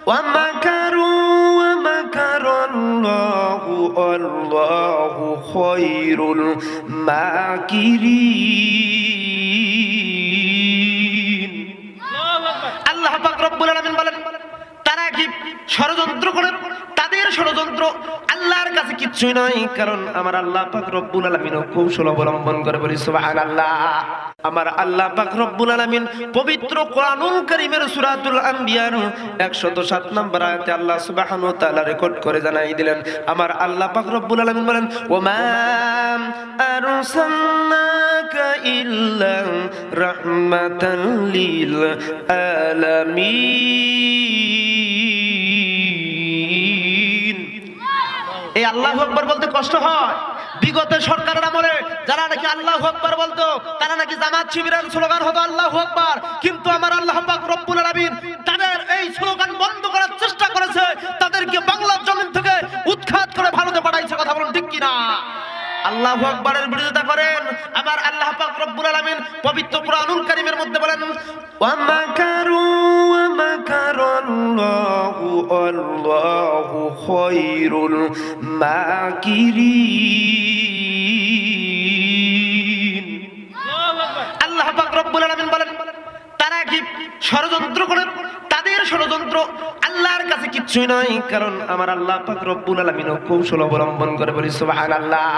ওয়ামাকারু ওয়ামাকারাল্লাহু আল্লাহু খায়রুল মাকিরিন। আল্লাহ পাক রব্বুল আলামিন বলেন, তারা কি ষড়যন্ত্র করে? তাদের ষড়যন্ত্র আল্লাহর কাছে কিচ্ছুই নয়, কারণ আমার আল্লাহ পাক রব্বুল আলামিন কৌশল অবলম্বন করে। বলি সুবহানাল্লাহ। আমার আল্লাহ পাক রব্বুল আলামিন পবিত্র কোরআনুল কারীমের সূরাতুল আম্বিয়ার 107 নম্বর আয়াতে আল্লাহ সুবহানাহু ওয়া তাআলা রেকর্ড করে জানাই দিলেন, আমার আল্লাহ পাক রব্বুল আলামিন বলেন, ওমা আরসালনাকা ইল্লা রাহমাতাল লিল আলামিন। এই আল্লাহু আকবার বলতে কষ্ট হয়। বিগত সরকারের আমলে যারা নাকি আল্লাহু আকবার বলতো, তারা নাকি জামাত শিবিরের স্লোগান হতো আল্লাহু আকবার, কিন্তু আমার আল্লাহ পাক রব্বুল আলামিন তাদের এই স্লোগান বন্ধ করার চেষ্টা করেছে, তাদেরকে বাংলার জমিন থেকে উৎখাত করে ভারতে পাঠাইছে। কথা বলুন ঠিক কিনা? আল্লাহু আকবারের বিরোধিতা করেন। আমার আল্লাহ পাক রব্বুল আলামিন পবিত্র কোরআনুল কারীমের মধ্যে বলেন, ওয়ামাকারু ওয়ামাকারাল্লাহু আল্লাহু খায়রুল মাকিরিন। আল্লাহ পাক রব্বুল আলামিন বলেন, তারা কি ষড়যন্ত্র করে? তাদের ষড়যন্ত্র আল্লাহর কাছে কিচ্ছুই নয়, কারণ আমার আল্লাহ পাক রব্বুল আলামিন কৌশল অবলম্বন করে। বলি সুবহানাল্লাহ।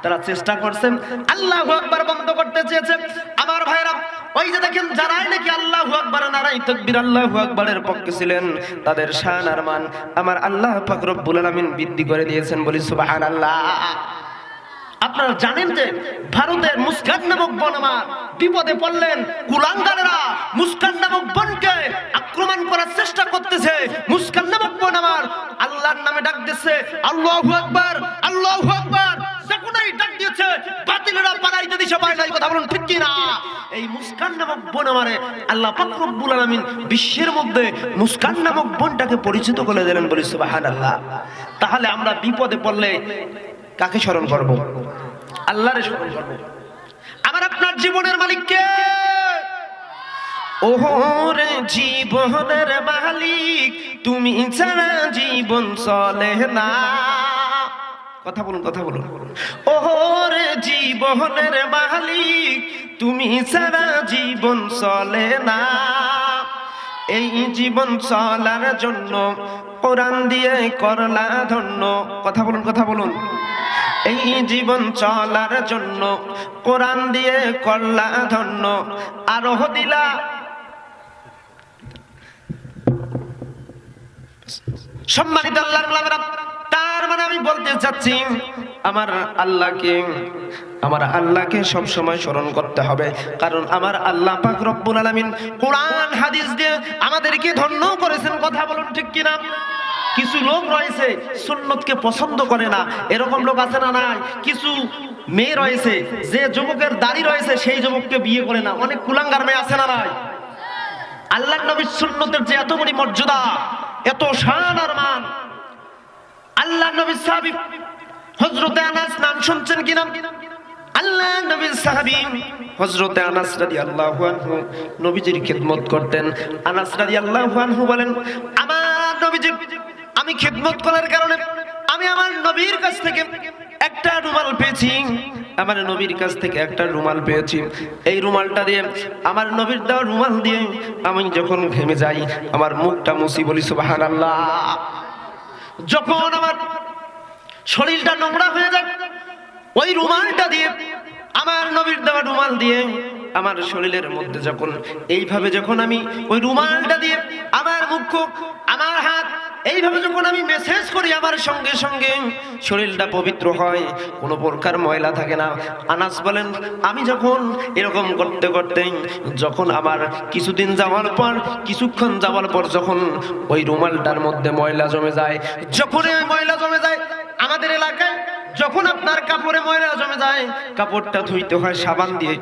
তারা চেষ্টা করছেন আল্লাহু আকবার বন্ধ করতে চেয়েছে। আমার ভাইরা, ওই যে দেখেন যারাই নাকি আল্লাহু আকবার নারায়ে তাকবীর আল্লাহু আকবারের পক্ষে ছিলেন, তাদের শান আর মান আমার আল্লাহ পাক রব্বুল আলামিন বৃদ্ধি করে দিয়েছেন। বলি সুবহানাল্লাহ। আপনারা জানেন যে ভারতের মুস্কান নামক বন আমার বিপদে পড়লেন, কুলাঙ্গারেরা মুস্কান নামক বনকে আক্রমণ করার চেষ্টা করতেছে। মুস্কান নামক বন আমার আল্লাহর নামে ডাক দিচ্ছে, আল্লাহু আকবার আল্লাহু আকবার, যখনই ডাক দিয়েছে বাতিলেরা পালাইতে দিশা পায় নাই। কথা বলুন ঠিক কি না? এই মুস্কান নামক বন আমারে আল্লাহ পাক রব্বুল আলামিন বিশ্বের মধ্যে মুস্কান নামক বনটাকে পরিচিত করে দিলেন। বলি সুবহানাল্লাহ। তাহলে আমরা বিপদে পড়লে কাকে স্মরণ করব? আল্লাহরে স্মরণ করব। আমার আপনার জীবনের মালিক কে? ওরে জীবনের মালিক, তুমি ছাড়া জীবন চলে না। কথা বলুন, কথা বলুন। ওরে জীবনের মালিক, তুমি ছাড়া জীবন চলে না। এই জীবন চলার জন্য কোরআন দিয়ে করলা ধন্য। কথা বলুন, কথা বলুন। এই জীবন চলার জন্য কোরআন দিয়ে করলা ধন্য, আরো দিলা সম্মানিত আল্লাহর গোলামেরা। তার মানে আমি বলতে চাচ্ছি আমার আল্লাহকে সব সময় স্মরণ করতে হবে, কারণ আমার আল্লাহ পাক রব্বুল আলামিন কোরআন হাদিস দিয়ে আমাদেরকে ধন্য করেছেন। কথা বলুন ঠিক কিনা? কিছু লোক রয়েছে সুন্নতকে পছন্দ করে না, এরকম লোক আছে না নাই? কিছু মেয়ে রয়েছে যে যুবকের দাড়ি রয়েছে সেই যুবককে বিয়ে করে না। অনেক কুলাঙ্গার মেয়ে আছে না নাই? আল্লাহর নবীর সুন্নতের যে এত বড় মর্যাদা, এত শান আর মান, আল্লাহর নবীর সাহাবী হযরতে আনাস, নাম শুনছেন কিনা? আল্লাহর নবীর সাহাবী হযরতে আনাস রাদিয়াল্লাহু আনহু নবীজির খিদমত করতেন। আনাস রাদিয়াল্লাহু আনহু বলেন, আমার নবীজি, আমি খিদমত করার কারণে আমি আমার নবীর কাছ থেকে একটা রুমাল পেয়েছি। আমার নবীর কাছ থেকে একটা রুমাল পেয়েছি। এই রুমালটা দিয়ে, আমার নবীর দেওয়া রুমাল দিয়ে আমি যখন ঘেমে যাই আমার মুখটা মুছি। বলি সুবহানাল্লাহ। যখন আমার শরীরটা নোংরা হয়ে যায়, ওই রুমালটা দিয়ে, আমার নবীর দেওয়া রুমাল দিয়ে আমার শরীরের মধ্যে যখন এইভাবে যখন আমি ওই রুমালটা দিয়ে আমার মুখ, আমার হাত এইভাবে যখন আমি মেসেজ করি, আমার সঙ্গে সঙ্গে শরীরটা পবিত্র হয়, কোনো প্রকার ময়লা থাকে না। আনাস বলেন, আমি যখন এরকম করতে করতে যখন আমার কিছুদিন যাওয়ার পর, কিছুক্ষণ যাওয়ার পর যখন ওই রুমালটার মধ্যে ময়লা জমে যায়, যখন ওই ময়লা জমে যায়, আমাদের এলাকায় যখন আপনার কাপড়ে ময়লা জমে যায়, কাপড়টা ধুইতে হয় সাবান দিয়ে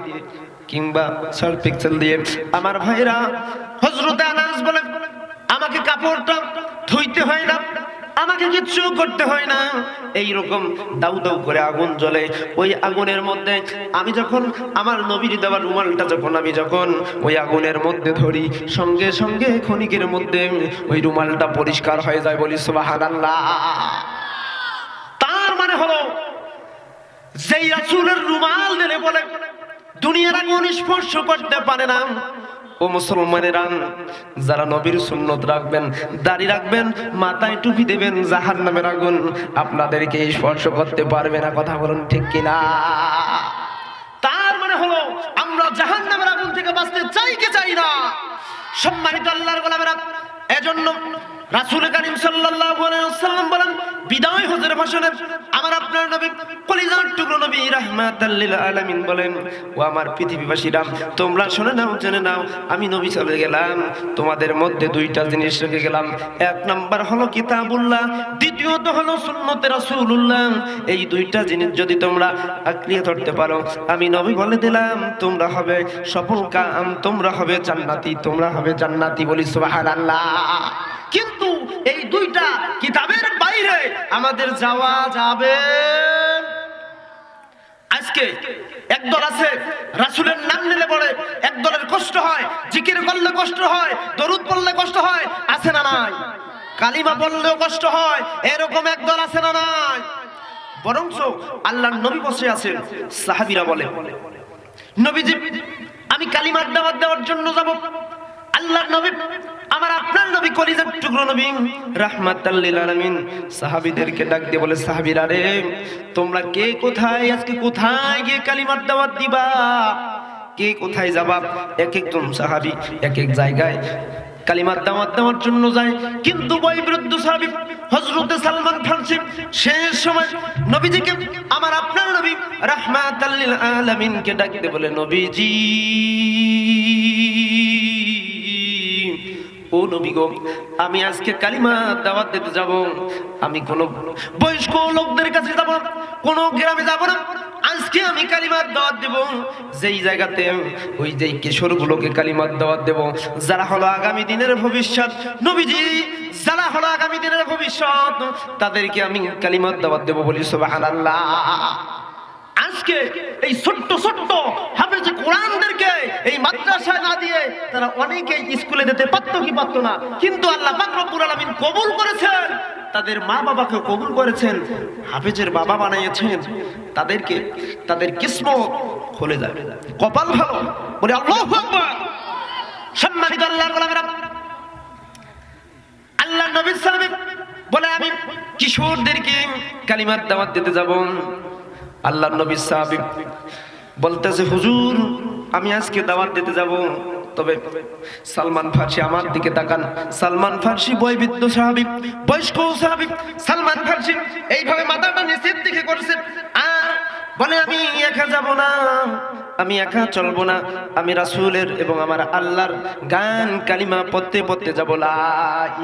কিংবা সার্ফ এক্সেল দিয়ে। আমার ভাইরা, হযরতে আনাস বলেন, আমাকে কাপড়টা ধুইতে হয় না, আমাকে কিচ্ছু করতে হয় না। এইরকম দাউ দাউ করে আগুন জ্বলে, ওই আগুনের মধ্যে আমি যখন আমার নবীর দেওয়া রুমালটা যখন আমি যখন ওই আগুনের মধ্যে ধরি, সঙ্গে সঙ্গে ক্ষণিকের মধ্যে ওই রুমালটা পরিষ্কার হয়ে যায়। বলি সুবহানাল্লাহ। তার মানে হলো যেই রাসূলের রুমাল দিলে বলে দুনিয়ার আগুন স্পর্শ করতে পারে না। ও মুসলমানেরা, যারা নবীর সুন্নত রাখবেন, দাড়ি রাখবেন, মাথায় টুপি দেবেন, জাহান্নামের আগুন আপনাদেরকে স্পর্শ করতে পারবে না। কথা বলুন ঠিক কিনা? তার মানে হলো আমরা জাহান্নামের আগুন থেকে বাঁচতে চাই কি চাই না? সম্মানিত আল্লাহর গোলামেরা, এজন্য রাসূল কারীম সাল্লাল্লাহু আলাইহি ওয়াসাল্লাম বলেন বিদায় হজের ভাষণে আমার আপনার নবী কলিজার টুকরো নবী রাহমাতাল লিল আলামিন বলেন, ও আমার পৃথিবীবাসীরা, তোমরা শুনে নাও, জেনে নাও, আমি নবী চলে গেলাম, তোমাদের মধ্যে দুইটা জিনিস রেখে গেলাম। এক নাম্বার হলো কিতাবুল্লাহ, দ্বিতীয়ত হলো সুন্নতে রাসূলুল্লাহ। এই দুইটা জিনিস যদি তোমরা আঁকড়িয়ে ধরতে পারো, আমি নবী বলে দিলাম তোমরা হবে সফল কাম, তোমরা হবে জান্নাতি, তোমরা হবে জান্নাতি। বলি সুবহানাল্লাহ। কিন্তু এই দুইটা কিতাবের বাইরে আমাদের যাওয়া যাবে। আজকে একদল আছে রাসূলের নাম নিলে পড়ে একদলের কষ্ট হয়, জিকির করলে কষ্ট হয়, দরুদ পড়লে কষ্ট হয়, আছে না নাই? কালিমা পড়লেও কষ্ট হয়, এরকম একদল আছে না নাই? বরঞ্চ আল্লাহর নবী বসে আছেন, সাহাবীরা বলে নবীজি আমি কালিমার দাওয়াত দেওয়ার জন্য যাব। আল্লাহর নবী আমার আপনার নবী কলিজার টুকরো নবী রাহমাতাল লিল আলামিন সাহাবীদেরকে ডাক দিয়ে বলে, সাহাবীরা রে, তোমরা কে কোথায় আজকে কোথায় গিয়ে কালিমার দাওয়াত দিবা? কে কোথায় যাবা? এক একজন সাহাবী এক এক জায়গায় কালিমার দাওয়াত দেওয়ার জন্য যায়। কিন্তু বয়োবৃদ্ধ সাহাবী হযরতে সালমান ফারসি শেষ সময় নবীজিকে আমার আপনার নবী রাহমাতাল লিল আলামিনকে ডাক দিয়ে বলে, নবীজি ও নবী গো, আমি আজকে কালিমা দাওয়াত দিতে যাব। আমি কোন বয়স্ক লোকদের কাছে যাব না, কোন গ্রামে যাব না, আজকে আমি কালিমার দাওয়াত দেব যেই জায়গাতে ওই যেই কিশোরগুলোকে কালিমার দাওয়াত দেব যারা হলো আগামী দিনের ভবিষ্যৎ। নবীজি যারা হলো আগামী দিনের ভবিষ্যৎ তাদেরকে আমি কালিমার দাওয়াত দেব। বলি সুবহানাল্লাহ। আজকে এই ছোট্ট ছোট্ট হাফেজ কোরআনদেরকে এই মাদ্রাসায় না দিয়ে তারা অনেকেই স্কুলে যেতে পারতো কি পারতো না, কিন্তু আল্লাহ পাক রব্বুল আলামিন কবুল করেছেন, তাদের মা বাবাকে কবুল করেছেন, হাফেজের বাবা বানিয়েছেন। তাদেরকে তাদের কিসমত খুলে যাবে, কপাল ভালো। বলে আল্লাহু আকবার। সম্মানিত আল্লাহর গোলামেরা, আল্লাহর নবী সাল্লাল্লাহু আলাইহি ওয়াসাল্লাম বলে আমি কিশোরদেরকে কালিমার দাওয়াত দিতে যাব। আল্লাহর নবী সাহাবী বলতেছে, হুজুর আমি আজকে দাওয়াত দিতে যাব, তবে সালমান ফারসি আমার দিকে তাকান। সালমান ফারসি বয়োবৃদ্ধ সাহাবী, বয়স্ক সাহাবী। সালমান ফারসি এইভাবে মাথাটা নিচের দিকে করেছে আর বলে, আমি একা যাব না, আমি একা চলবো না, আমি রাসূলের এবং আমার আল্লাহর গান কালিমা পড়তে পড়তে যাব। লা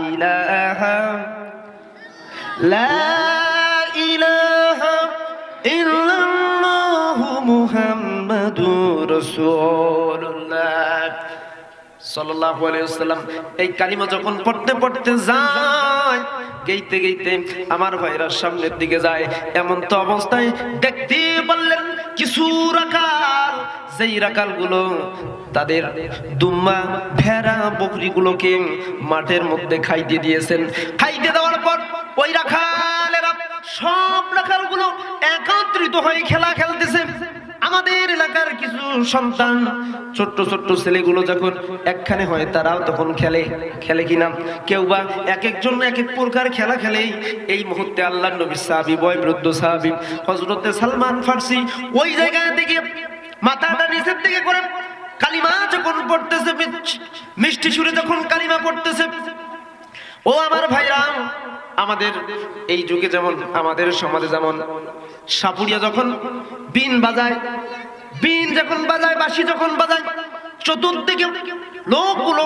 ইলাহা লা ইলাহা ইল্লাল্লাহু মুহাম্মাদুর রাসূলুল্লাহ সাল্লাল্লাহু আলাইহি ওয়াসাল্লাম এই কালিমা যখন পড়তে পড়তে যায়, গাইতে গাইতে আমার ভাইরা সামনের দিকে যায়, এমন তো অবস্থায় দেখতে বললেন কিছু রাকাল, যেই রাকালগুলো তাদের দুম্মা ভেড়া বকরিগুলোকে মাঠের মধ্যে খাইতে দিয়েছেন। খাইতে দেওয়ার পর ওই রাখালেরা সব রাখালগুলো একত্রিত হয়ে খেলা খেলতেছে। আমাদের এলাকার কিছু সন্তান ছোট্ট ছোট্ট ছেলেগুলো যখন একখানে হয় তারাও তখন খেলে, খেলে কিনা কেউ বা এক একজন এক এক প্রকার খেলা খেলে। এই মুহূর্তে আল্লাহর নবী সাহাবী বয়োবৃদ্ধ সাহাবী হযরতে সালমান ফারসি ওই জায়গায় থেকে মাথাটা নিচের দিকে করে কালিমা যখন পড়তেছে, মিষ্টি সুরে যখন কালিমা পড়তেছে, ও আমার ভাইরা, আমাদের এই যুগে যেমন আমাদের সমাজে যেমন সাপুরিয়া যখন বিন বাজায়, বিন যখন বাজায়, বাঁশি যখন বাজায়, চতুর্দিকে লোকগুলো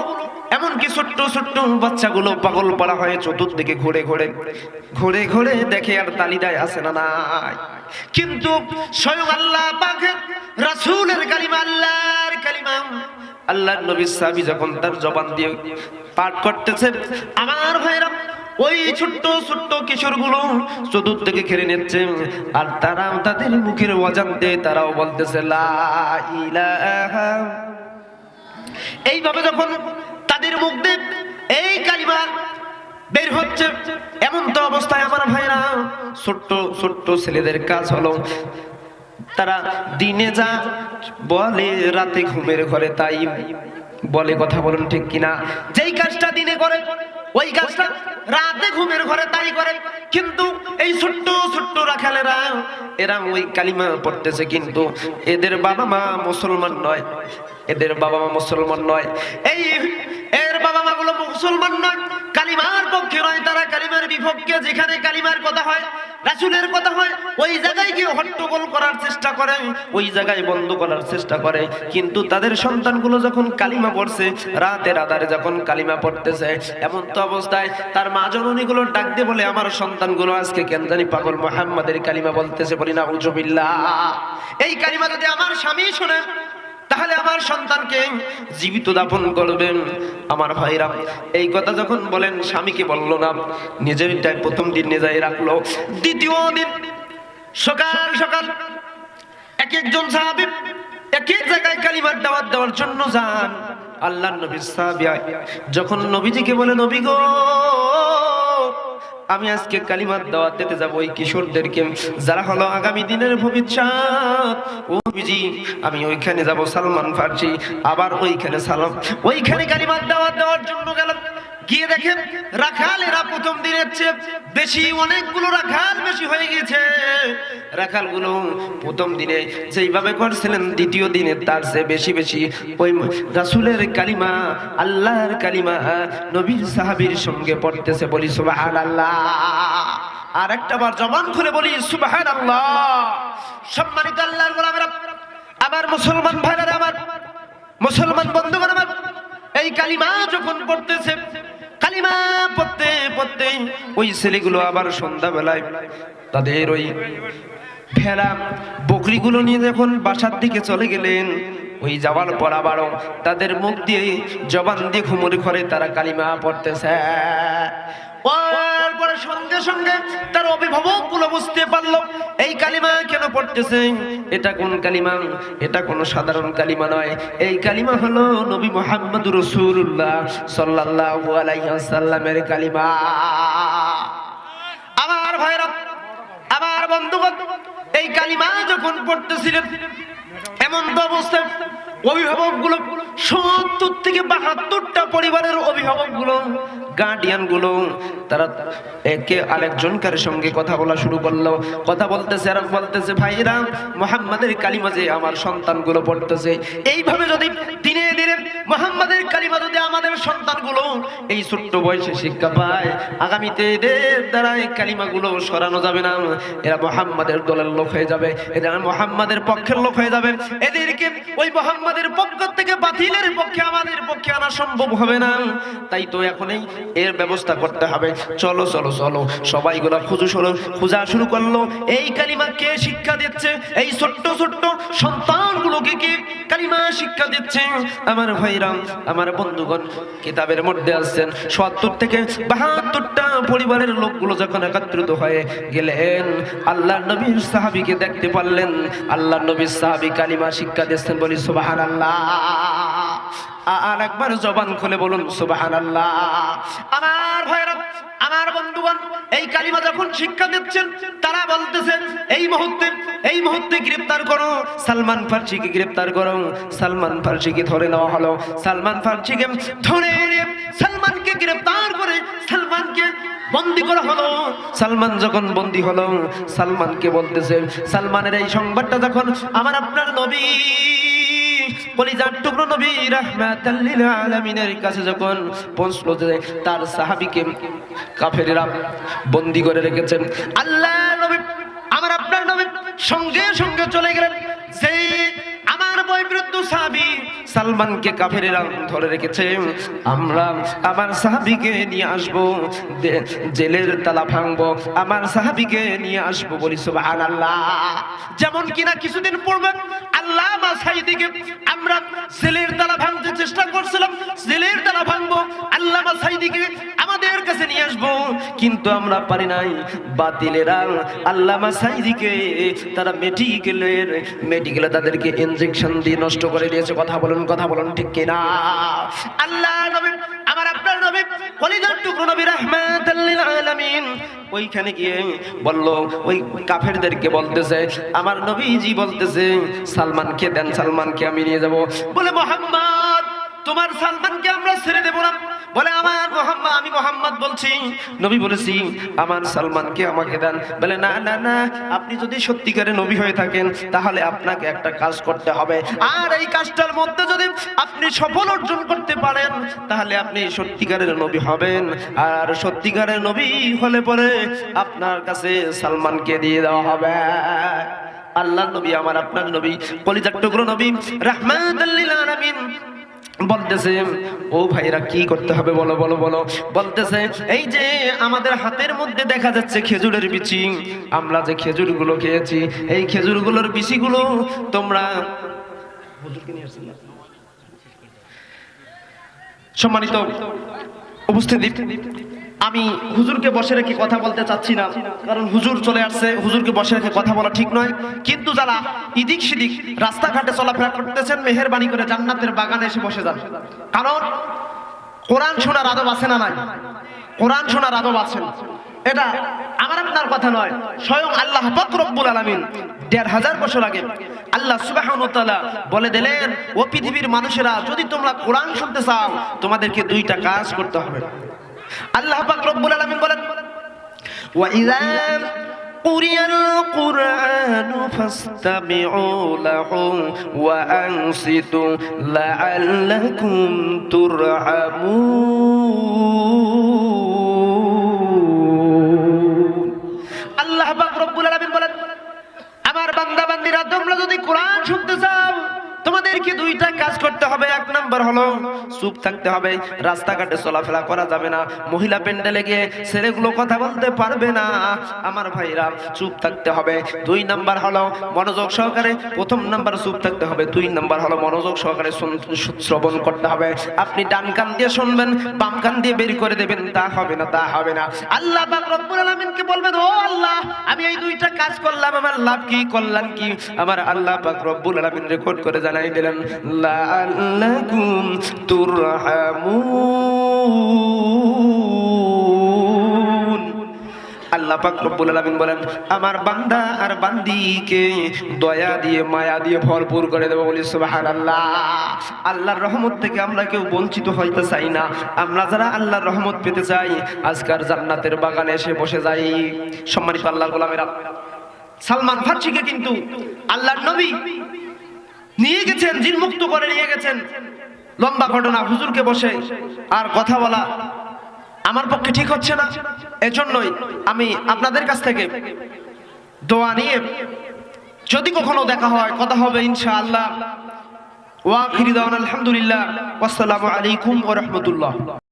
এমনকি ছোট্ট ছোট্ট বাচ্চাগুলো পাগল পাড়া হয়ে চতুর্দিকে ঘুরে ঘুরে ঘুরে ঘুরে দেখে আর তালি দেয়, আছে না নাই? কিন্তু স্বয়ং আল্লাহ পাকের রাসূলের কালিমা, আল্লাহর কালিমা, আল্লাহর নবী সাহাবী যখন তার জবান দিয়ে পাঠ করতেছে, আমার ভাইরা ওই ছোট্ট ছোট্ট কিশোরগুলো চতুর্থ থেকে ঘিরে নিচ্ছে, আর তারা তাদের মুখের অজান্তে তারাও বলতেছে লা ইলাহা। এইভাবে যখন তাদের মুখ দিয়ে এই কালিমা বের হচ্ছে, এমন তো অবস্থায় আমার ভাইরা, ছোট্ট ছোট্ট ছেলেদের কাজ হলো তারা দিনে যা বলে রাতে ঘুমের ঘরে তাই বলে। কথা বলুন ঠিক কিনা? যেই কাজটা দিনে করে ওই কাজটা রাতে ঘুমের ঘরে তাই করে। কিন্তু এই ছোট্ট ছোট্ট রাখালেরা এরা ওই কালিমা পড়তেছে, কিন্তু এদের বাবা মা মুসলমান নয়, এদের বাবা মা মুসলমান নয়, এর বাবা মা গুলো মুসলমান নয়, কালিমার পক্ষে নয়, তারা কালিমার বিপক্ষে। যেখানে কালিমার কথা হয়, রাসূলের কথা হয়, ওই জায়গায় গিয়ে হট্টগোল করার চেষ্টা করে, ওই জায়গায় বন্ধ করার চেষ্টা করে। কিন্তু তাদের সন্তানগুলো যখন কালিমা পড়ছে, রাতের আধারে যখন কালিমা পড়তেছে, এমন তো অবস্থায় তার মা জননীগুলো ডাক দিয়ে বলে, আমার সন্তানগুলো আজকে কেন জানি পাগল মুহাম্মাদের কালিমা বলতেছে। বলি নাউজুবিল্লাহ। এই কালিমা যদি আমার স্বামী শোনে তাহলে আমার সন্তানকে জীবিত দাফন করবেন। আমার ভাইরা এই কথা যখন বলেন, স্বামীকে বললো না, নিজেরটাই প্রথম দিন নিজেই রাখলো। দ্বিতীয় দিন সকাল সকাল এক একজন সাহাবী এক এক জায়গায় কালিমার দাওয়াত দেওয়ার জন্য যান। আল্লাহর নবীর সাহাবী যখন নবীজিকে বলে, নবী গো, আমি আজকে কালিমার দাওয়াত দিতে যাব ওই কিশোরদেরকে, যারা হলো আগামী দিনের ভবিষ্যৎ। ও নবীজি, আমি ওইখানে যাব সালমান ফার্সি, আবার ওইখানে কালিমার দাওয়াত দেওয়ার জন্য গেলাম। গিয়ে দেখেন রাখালেরা প্রথম দিনের চেয়ে বেশি, অনেকগুলো রাখাল বেশি হয়ে গেছে। রাখালগুলো প্রথম দিনে যেইভাবে করছিলেন, দ্বিতীয় দিনে তার চেয়ে বেশি বেশি ওই রাসূলের কালিমা, আল্লাহর কালিমা নবীর সাহাবীর সঙ্গে পড়তেছে। বলি সুবহানাল্লাহ। আর একটা বার জবান খুলে বলি সুবহানাল্লাহ। সম্মানিত আল্লাহর গোলামেরা, আমার মুসলমান ভাইরা, আমার মুসলমান বন্ধুগণ, আমার এই কালিমা যখন পড়তেছে, কালিমা পড়তে পড়তে ওই ছেলেগুলো আবার সন্ধ্যাবেলায় তাদের ওই ভেড়া বকরিগুলো নিয়ে যখন বাসার দিকে চলে গেলেন, ওই যাওয়ার পর আবারও তাদের মুখ দিয়ে জবান দিয়ে ঘুমরে ঘরে তারা কালিমা পড়তেছে। পরে সঙ্গে সঙ্গে তার অভিভাবক গুলো বুঝতে পারলো এই কালিমা কেন পড়তেছে। এটা কোন কালিমা? এটা কোন সাধারণ কালিমা নয়, এই কালিমা হলো নবী মুহাম্মদুর রাসূলুল্লাহ সাল্লাল্লাহু আলাইহি ওয়াসাল্লামের কালিমা। আমার ভাইরা, আমার বন্ধুগণ, এই কালিমা যখন পড়তেছিলেন, এমন তো অবস্থায় অভিভাবক গুলো ৭০ থেকে ৭২টা পরিবারের অভিভাবক গুলো, গার্ডিয়ান গুলো, তারা একে আরেকজনকার সঙ্গে কথা বলা শুরু করলো। কথা বলতেছে আর বলতেছে, ভাইরা, মুহাম্মাদের কালিমা যে আমার সন্তানগুলো পড়তেছে, এইভাবে যদি দিনে দিনে মুহাম্মাদের কালিমা যদি আমাদের সন্তানগুলো এই ছোট্ট বয়সে শিক্ষা পায়, আগামীতে এদের দ্বারা এই কালিমাগুলো সরানো যাবে না। এরা মুহাম্মাদের দলের লোক হয়ে যাবে, এরা মুহাম্মাদের পক্ষের লোক হয়ে যাবে। এদেরকে ওই মুহাম্মাদের পক্ষ থেকে বাতিলের পক্ষে আমাদের পক্ষে আনা সম্ভব হবে না। তাই তো এখনই এর ব্যবস্থা করতে হবে। চলো চলো চলো, সবাইগুলো খোঁজা শুরু করলো। এই কালিমা কে শিক্ষা দিচ্ছে? এই ছোট্ট ছোট্ট সন্তানগুলোকে কে কালিমা শিক্ষা দিচ্ছে? আমার ভাইরা, আমার বন্ধুগণ, কিতাবের মধ্যে আসছেন ৭০ থেকে ৭২টা পরিবারের লোকগুলো যখন একত্রিত হয়ে গেলেন, আল্লাহর নবীর সাহাবীকে দেখতে পারলেন। আল্লাহর নবীর সাহাবী কালিমা শিক্ষা দিচ্ছেন। বলি সুবহানাল্লাহ। আর একবার জবান খুলে বলুন সুবহানাল্লাহ। আমার ভাইরা, আমার বন্ধুগণ, এই কালিমা যখন শিক্ষা দিচ্ছেন, তারা বলতেছেন এই মুহূর্তে গ্রেফতার করো সালমান ফার্সিকে, গ্রেফতার করো। সালমান ফার্সিকে ধরে নেওয়া হলো। সালমান ফার্সিকে ধরে নিয়ে সালমানকে গ্রেফতার করে সালমানকে বন্দী করা হলো। সালমান যখন বন্দী হলো, সালমানকে বলতেছে, সালমানের এই সংবাদটা যখন আমার আপনার নবী কলিজার টুকরো নবী রাহমাতাল লিল আলামিনের কাছে যখন পৌঁছলো, যে তার সাহাবীকে কাফেররা বন্দী করে রেখেছেন, আল্লাহ নবী, আমার আপনার নবী সঙ্গে সঙ্গে চলে গেলেন। সেই আমার বয়োবৃদ্ধ সাহাবী সালমানকে কাফেররা ধরে রেখেছে, আমরা আমার সাহাবীকে নিয়ে আসবো, জেলের তালা ভাঙবো, আমার সাহাবীকে নিয়ে আসবো। বলি সুবহানাল্লাহ। যেমন কিনা কিছুদিন পূর্বে আল্লাহ আল্লামা সাঈদীকে আমরা জেলের তালা ভাঙতে চেষ্টা করছিলাম, জেলের তালা ভাঙবো, আল্লামা সাঈদীকে আমাদের কাছে নিয়ে আসবো, কিন্তু আমরা পারি নাই। বাতিলেরা আল্লামা সাঈদীকে তারা মেডিকেলে তাদেরকে ইনজেকশন দিয়ে নষ্ট করে দিয়েছে। কথা বলুন ঠিক কিনা? আল্লাহ নবী, আমার আপনার নবী, কলিজার টুকরো নবী রাহমাতাল লিল আলামিন ওইখানে গিয়ে বলল, ওই কাফেরদেরকে বলতেছে, আমার নবীজি বলতেছে সালমানকে দেন, সালমানকে আমি নিয়ে যাব। বলে মুহাম্মদ, তোমার সালমানকে আমরা ছেড়ে দেব না। বলে আমার মুহাম্মদ, আমি মুহাম্মদ বলছি, নবী বলেছি আমার সালমানকে আমাকে দেন। বলে না না না, আপনি যদি সত্যিকারের নবী হয়ে থাকেন তাহলে আপনাকে একটা কাজ করতে হবে, আর এই কাজটার মধ্যে যদি আপনি সফল অর্জন করতে পারেন তাহলে আপনি সত্যিকারের নবী হবেন, আর সত্যিকারের নবী হলে পরে আপনার কাছে সালমানকে দিয়ে দেওয়া হবে। আল্লাহ নবী, আমার আপনার নবী, কলিজার টুকরো নবী রাহমাতুল লিল আলামিন বলতেছে, ও ভাইরা কি করতে হবে বলো বলো বলো। বলতেছে, এই যে আমাদের হাতের মধ্যে দেখা যাচ্ছে খেজুরের বিচি, আমরা যে খেজুরগুলো খেয়েছি এই খেজুরগুলোর বিচিগুলো তোমরা সম্মানিত উপস্থিতি, আমি হুজুরকে বসে রেখে কথা বলতে চাচ্ছি না, কারণ হুজুর চলে আসছে, হুজুরকে বসে রেখে কথা বলা ঠিক নয়। কিন্তু যারা ইদিক সিদিক রাস্তাঘাটে চলাফেরা করতেছেন, মেহেরবানি করে জান্নাতের বাগানে এসে বসে যান, কারণ কোরআন শোনার আদব আছে না নাই? কোরআন শোনার আদব আছে। এটা আমার আপনার কথা নয়, স্বয়ং আল্লাহ পাক রব্বুল আলামিন ১৫০০ বছর আগে আল্লাহ সুবহানাহু ওয়া তাআলা বলে দিলেন, ও পৃথিবীর মানুষেরা, যদি তোমরা কোরআন শুনতে চাও তোমাদেরকে দুইটা কাজ করতে হবে। আল্লাহ পাক রব্বুল আলামিন বলেন, ওয়া ইযা কুরিয়াল কুরআনু ফাসতামিউ লাহু ওয়া আনসিতু লাআল্লাকুম তুরহামুন। আল্লাহ পাক রব্বুল আলামিন বলেন, আমার বান্দা বান্দীরা, তোমরা যদি কোরআন শুনতে চাও তোমাদেরকে দুইটা কাজ করতে হবে। এক নাম্বার হলো চুপ থাকতে হবে, রাস্তাঘাটে চলাফেরা করা যাবে না, মহিলা প্যান্ডেলে গিয়ে ছেলেগুলো কথা বলতে পারবে না, আমার ভাইরা চুপ থাকতে হবে। ২ নাম্বার হলো মনোযোগ সহকারে, প্রথম নাম্বার চুপ থাকতে হবে, ২ নাম্বার হলো মনোযোগ সহকারে শ্রবণ করতে হবে। আপনি ডান কান দিয়ে শুনবেন, বাম কান দিয়ে বের করে দেবেন, তা হবে না, তা হবে না। আল্লাহ পাক রব্বুল আলামিনকে বলবেন, ও আল্লাহ, আমি এই দুইটা কাজ করলাম, আমার লাভ কি, কল্যাণ কি? আমার আল্লাহ পাক রব্বুল আলামিন রেকর্ড করে জানাই দিলেন, লাআল্লাকুম তুরহামুন। আল্লাহ পাক রব্বুল আলামিন বলেন, আমার বান্দা আর বান্দীকে দয়া দিয়ে মায়া দিয়ে ভরপুর করে দেব। বলি সুবহানাল্লাহ। আল্লাহর রহমত থেকে আমরা কেউ বঞ্চিত হইতে চাই না। আমরা যারা আল্লাহর রহমত পেতে চাই, আজকার জান্নাতের বাগানে এসে বসে যাই। সম্মানিত আল্লাহর গোলামেরা, সালমান ফার্সিকে কিন্তু আল্লাহর নবী নিয়ে গেছেন, জিন মুক্ত করে নিয়ে গেছেন। লম্বা ঘটনা, হুজুরকে বসে আর কথা বলা আমার পক্ষে ঠিক হচ্ছে না। এজন্যই আমি আপনাদের কাছ থেকে দোয়া নিয়ে, যদি কখনো দেখা হয় কথা হবে ইনশাআল্লাহ। ওয়া আখিরু দাওয়ানা আলহামদুলিল্লাহ, ওয়াসসালামু আলাইকুম ওয়া রাহমাতুল্লাহ।